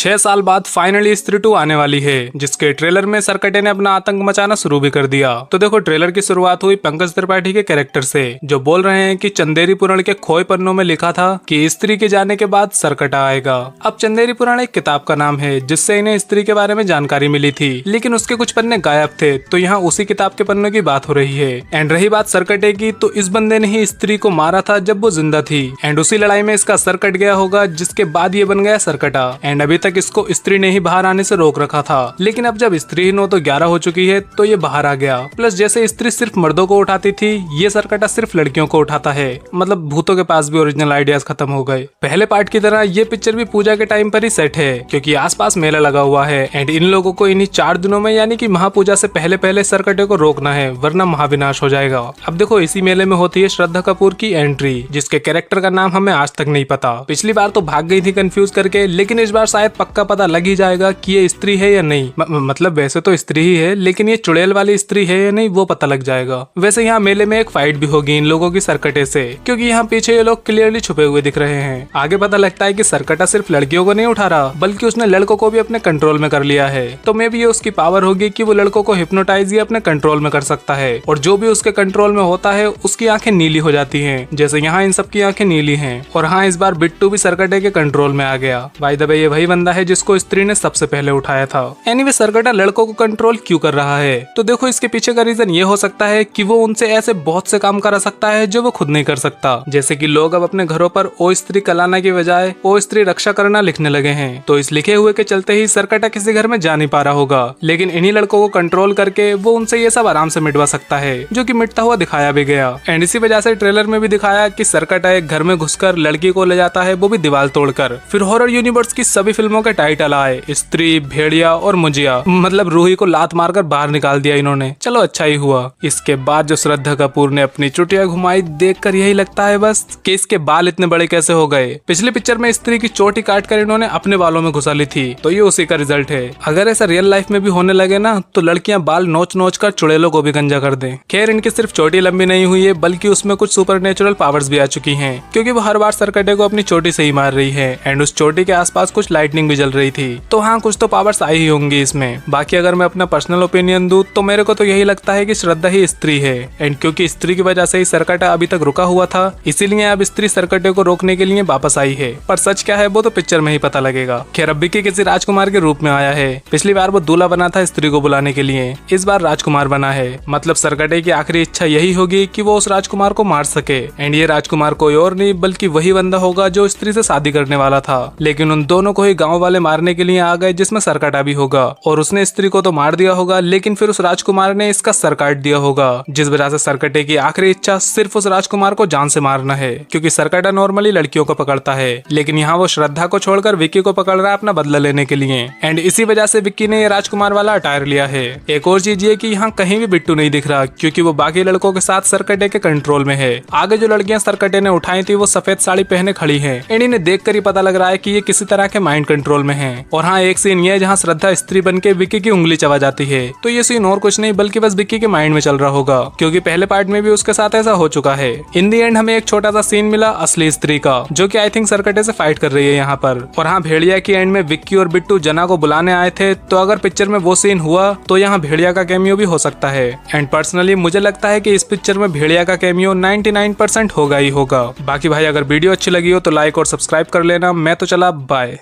6 साल बाद फाइनली स्त्री 2 आने वाली है, जिसके ट्रेलर में सरकटे ने अपना आतंक मचाना शुरू भी कर दिया। तो देखो, ट्रेलर की शुरुआत हुई पंकज त्रिपाठी के कैरेक्टर से, जो बोल रहे हैं कि चंदेरी पुराण के खोए पन्नों में लिखा था कि स्त्री के जाने के बाद सरकटा आएगा। अब चंदेरी पुराण एक किताब का नाम है जिससे इन्हें स्त्री के बारे में जानकारी मिली थी, लेकिन उसके कुछ पन्ने गायब थे। तो यहाँ उसी किताब के पन्नों की बात हो रही है। एंड रही बात सरकटे की, तो इस बंदे ने ही स्त्री को मारा था जब वो जिंदा थी, एंड उसी लड़ाई में इसका सर कट गया होगा, जिसके बाद ये बन गया सरकटा। एंड अभी तक इसको स्त्री ने ही बाहर आने से रोक रखा था, लेकिन अब जब स्त्री 9 तो 11 हो चुकी है तो ये बाहर आ गया। प्लस जैसे स्त्री सिर्फ मर्दों को उठाती थी, ये सरकटा सिर्फ लड़कियों को उठाता है। मतलब भूतों के पास भी ओरिजिनल आइडियाज खत्म हो गए। पहले पार्ट की तरह ये पिक्चर भी पूजा के टाइम पर ही सेट है, क्योंकि आसपास मेला लगा हुआ है एंड इन लोगों को इन्हीं 4 दिनों में यानी कि महापूजा से पहले पहले सरकटे को रोकना है, वरना महाविनाश हो जाएगा। अब देखो, इसी मेले में होती है श्रद्धा कपूर की एंट्री, जिसके कैरेक्टर का नाम हमें आज तक नहीं पता। पिछली बार तो भाग गई थी कंफ्यूज करके, लेकिन इस बार शायद पक्का पता लग ही जाएगा कि ये स्त्री है या नहीं। मतलब वैसे तो स्त्री ही है, लेकिन ये चुड़ैल वाली स्त्री है या नहीं वो पता लग जाएगा। वैसे यहाँ मेले में एक फाइट भी होगी इन लोगों की सरकटे से, क्योंकि यहाँ पीछे ये लोग क्लियरली छुपे हुए दिख रहे हैं। आगे पता लगता है कि सरकटा सिर्फ लड़कियों को नहीं उठा रहा, बल्कि उसने लड़कों को भी अपने कंट्रोल में कर लिया है। तो मे भी ये उसकी पावर होगी कि वो लड़कों को हिप्नोटाइज या अपने कंट्रोल में कर सकता है, और जो भी उसके कंट्रोल में होता है उसकी आंखें नीली हो जाती हैं, जैसे यहाँ इन सबकी आंखें नीली हैं। और हाँ, इस बार बिट्टू भी सरकटे के कंट्रोल में आ गया। बाय द वे, ये वही बंदा है जिसको स्त्री ने सबसे पहले उठाया था। एनीवे, सरकटा लड़कों को कंट्रोल क्यों कर रहा है? तो देखो, इसके पीछे का रीजन ये हो सकता है कि वो उनसे ऐसे बहुत से काम करा सकता है जो वो खुद नहीं कर सकता। जैसे कि लोग अब अपने घरों पर ओ स्त्री कलाना की बजाय ओ स्त्री रक्षा करना लिखने लगे हैं। तो इस लिखे हुए के चलते ही सरकटा किसी घर में जा नहीं पा रहा होगा, लेकिन इन्हीं लड़कों को कंट्रोल करके वो उनसे ये सब आराम से मिटवा सकता है, जो कि मिटता हुआ दिखाया भी गया। एंड इसी वजह से ट्रेलर में भी दिखाया कि सरकटा एक घर में घुसकर लड़की को ले जाता है, वो भी दीवार तोड़कर। फिर हॉरर यूनिवर्स की सभी फिल्मों के टाइटल आए, स्त्री, भेड़िया और मुजिया। मतलब रूही को लात मारकर बाहर निकाल दिया इन्होंने। चलो, अच्छा ही हुआ। इसके बाद जो श्रद्धा कपूर ने अपनी चुटिया घुमाई, देखकर यही लगता है बस कि इसके बाल इतने बड़े कैसे हो गए। पिछली पिक्चर में स्त्री की चोटी काटकर इन्होंने अपने बालों में घुसा ली थी, तो ये उसी का रिजल्ट है। अगर ऐसा रियल लाइफ में भी होने लगे ना, तो लड़कियां बाल नोच नोच कर चुड़ैलों को भी गंजा कर दें। खैर, इनकी सिर्फ चोटी लंबी नहीं हुई है, बल्कि उसमें कुछ सुपरनेचुरल पावर्स भी आ चुकी हैं, क्योंकि वो हर बार सरकटे को अपनी चोटी से ही मार रही है एंड उस चोटी के आसपास कुछ लाइटनिंग भी जल रही थी। तो हाँ, कुछ तो पावर्स आई ही होंगी इसमें। बाकी अगर मैं अपना पर्सनल ओपिनियन दूं, तो मेरे को तो यही लगता है कि श्रद्धा ही स्त्री है, एंड क्योंकि स्त्री की वजह से ही सरकटा अभी तक रुका हुआ था, इसीलिए अब स्त्री सरकटे को रोकने के लिए वापस आई है। पर सच क्या है वो तो पिक्चर में ही पता लगेगा। खैर, अब विक्की किसी राजकुमार के रूप में आया है। पिछली बार वो दूल्हा बना था स्त्री को बुलाने के लिए, इस बार राजकुमार बना है। मतलब सरकटे की आखिरी इच्छा यही होगी कि वो उस राजकुमार को मार सके, एंड ये राजकुमार कोई और नहीं बल्कि वही बंदा होगा जो स्त्री से शादी करने वाला था। लेकिन उन दोनों को ही गाँव वाले मारने के लिए आ गए, जिसमें सरकटा भी होगा। और उसने स्त्री को तो मार दिया होगा, लेकिन फिर उस राजकुमार ने इसका सर काट दिया होगा, जिस वजह से सरकटे की आखिरी इच्छा सिर्फ उस राजकुमार को जान से मारना है, क्योंकि सरकटा नॉर्मली लड़कियों को पकड़ता है, लेकिन यहाँ वो श्रद्धा को छोड़कर विक्की को पकड़ रहा है अपना बदला लेने के लिए। एंड इसी वजह से विक्की ने ये राजकुमार वाला अटायर लिया है। एक और चीज ये कि यहाँ कहीं भी बिट्टू नहीं दिख रहा, क्योंकि वो बाकी लड़कों के साथ सरकटे के कंट्रोल में है। आगे जो लड़कियां सरकटे ने उठाई थी वो सफेद साड़ी पहने खड़ी हैं, एंड इन्हें देखकर ही पता लग रहा है कि ये किसी तरह के माइंड कंट्रोल में है। और हाँ, एक सीन ये है जहाँ श्रद्धा स्त्री बन के विक्की की उंगली चबा जाती है। तो ये सीन और कुछ नहीं बल्कि बस विक्की के माइंड में चल रहा होगा, क्योंकि पहले पार्ट में भी उसके साथ ऐसा हो चुका है। इन दी एंड हमें एक छोटा सा सीन मिला असली स्त्री का, जो कि आई थिंक सरकटे से फाइट कर रही है यहाँ पर। और हाँ, भेड़िया की एंड में विक्की और बिट्टू जना को बुलाने आए थे, तो अगर पिक्चर में वो सीन हुआ तो यहाँ भेड़िया का कैमियो भी हो सकता है। एंड पर्सनली मुझे लगता है कि इस पिक्चर में भेड़िया का कैमियो 99% होगा ही होगा। बाकी भाई, अगर वीडियो अच्छी लगी हो तो लाइक और सब्सक्राइब कर लेना। मैं तो चला, बाय।